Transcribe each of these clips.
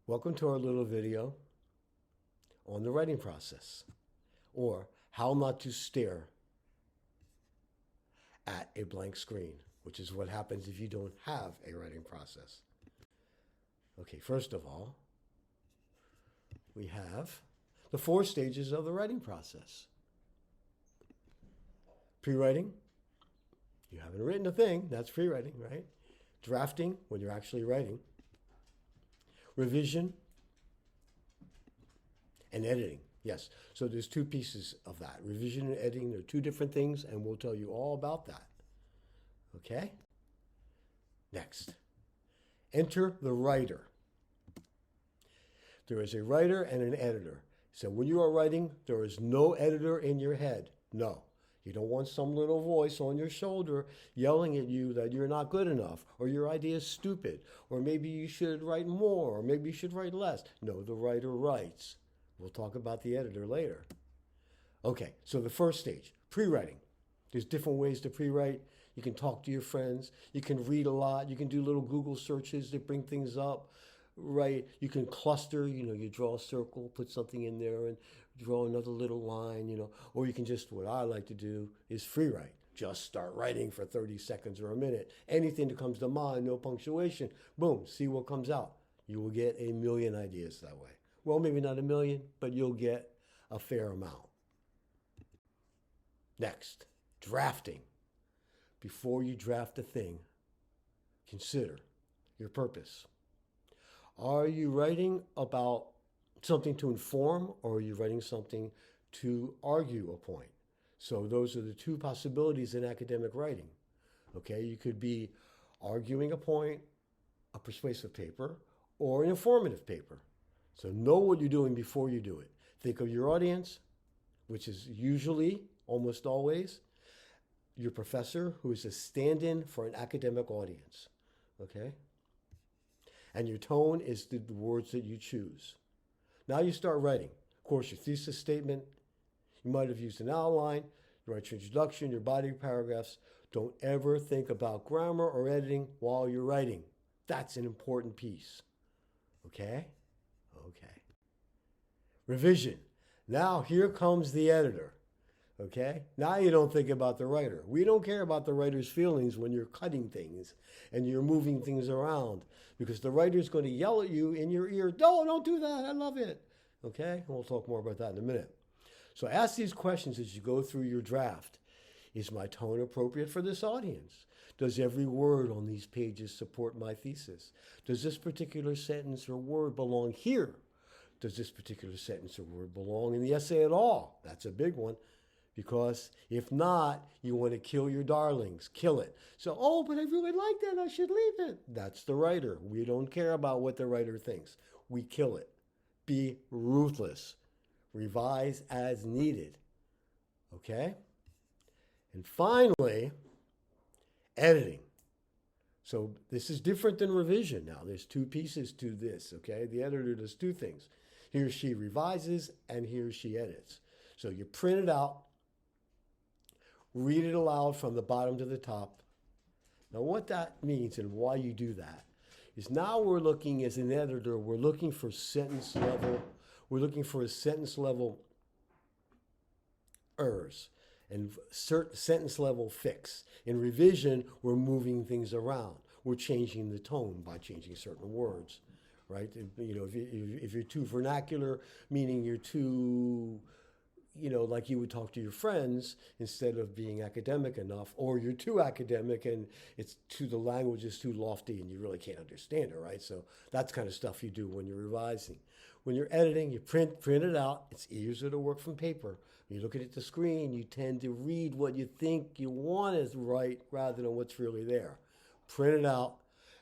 Welcome to our little video on the writing process, or how not to stare at a blank screen, which is what happens if you don't have a writing process. Okay, first of all, we have the 4 stages of the writing process. Pre-writing, you haven't written a thing, that's pre-writing, right? Drafting, when you're actually writing. Revision, and editing. Yes, so there's 2 pieces of that. Revision and editing, they're 2 different things, and we'll tell you all about that. Okay? Next, enter the writer. There is a writer and an editor. So when you are writing, there is no editor in your head. No. You don't want some little voice on your shoulder yelling at you that you're not good enough, or your idea is stupid, or maybe you should write more, or maybe you should write less. No, the writer writes. We'll talk about the editor later. Okay, so the first stage, pre-writing. There's different ways to pre-write. You can talk to your friends. You can read a lot. You can do little Google searches to bring things up. Right, you can cluster, you draw a circle, put something in there and draw another little line, or you can just, what I like to do is free write. Just start writing for 30 seconds or a minute. Anything that comes to mind, no punctuation, boom, see what comes out. You will get a million ideas that way. Well, maybe not a million, but you'll get a fair amount. Next, drafting. Before you draft a thing, consider your purpose. Are you writing about something to inform, or are you writing something to argue a point? So those are the 2 possibilities in academic writing. Okay, you could be arguing a point, a persuasive paper, or an informative paper. So know what you're doing before you do it. Think of your audience, which is usually, almost always, your professor, who is a stand-in for an academic audience. Okay? And your tone is the words that you choose. Now you start writing. Of course, your thesis statement, you might have used an outline, you write your introduction, your body paragraphs. Don't ever think about grammar or editing while you're writing. That's an important piece. Okay? Okay. Revision. Now here comes the editor. Okay? Now you don't think about the writer. We don't care about the writer's feelings when you're cutting things and you're moving things around, because the writer's going to yell at you in your ear, no, don't do that, I love it. Okay? We'll talk more about that in a minute. So ask these questions as you go through your draft. Is my tone appropriate for this audience? Does every word on these pages support my thesis? Does this particular sentence or word belong here? Does this particular sentence or word belong in the essay at all? That's a big one. Because if not, you want to kill your darlings. Kill it. So, oh, but I really like that. I should leave it. That's the writer. We don't care about what the writer thinks. We kill it. Be ruthless. Revise as needed. Okay? And finally, editing. So this is different than revision now. There's 2 pieces to this, okay? The editor does 2 things. He or she revises and he or she edits. So you print it out. Read it aloud from the bottom to the top. Now what that means and why you do that is now we're looking, as an editor, we're looking for sentence level, we're looking for a sentence level errors and sentence level fix. In revision, we're moving things around. We're changing the tone by changing certain words, right? If you're too vernacular, meaning you're too, like you would talk to your friends instead of being academic enough, or you're too academic and the language is too lofty and you really can't understand it, right? So that's kind of stuff you do when you're revising. When you're editing, you print it out. It's easier to work from paper. When you look at the screen, you tend to read what you think you want is right rather than what's really there. Print it out.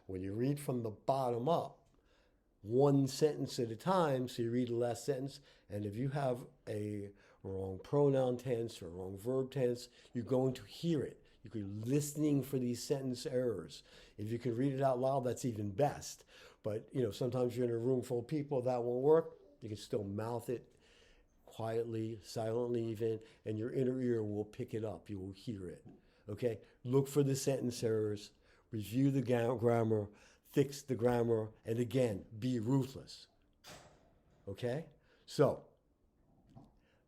When you read from the bottom up, 1 sentence at a time, so you read the last sentence, and if you have a wrong pronoun tense or wrong verb tense, you're going to hear it. You're listening for these sentence errors. If you can read it out loud, that's even best. But sometimes you're in a room full of people, that won't work. You can still mouth it quietly, silently even, and your inner ear will pick it up. You will hear it. Okay? Look for the sentence errors, review the grammar, fix the grammar, and again, be ruthless. Okay? So,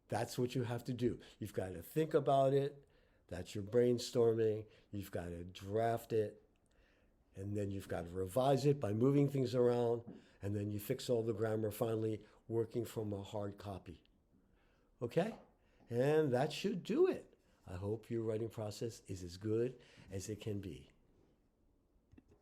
that's what you have to do. You've got to think about it. That's your brainstorming. You've got to draft it. And then you've got to revise it by moving things around. And then you fix all the grammar finally working from a hard copy. Okay? And that should do it. I hope your writing process is as good as it can be.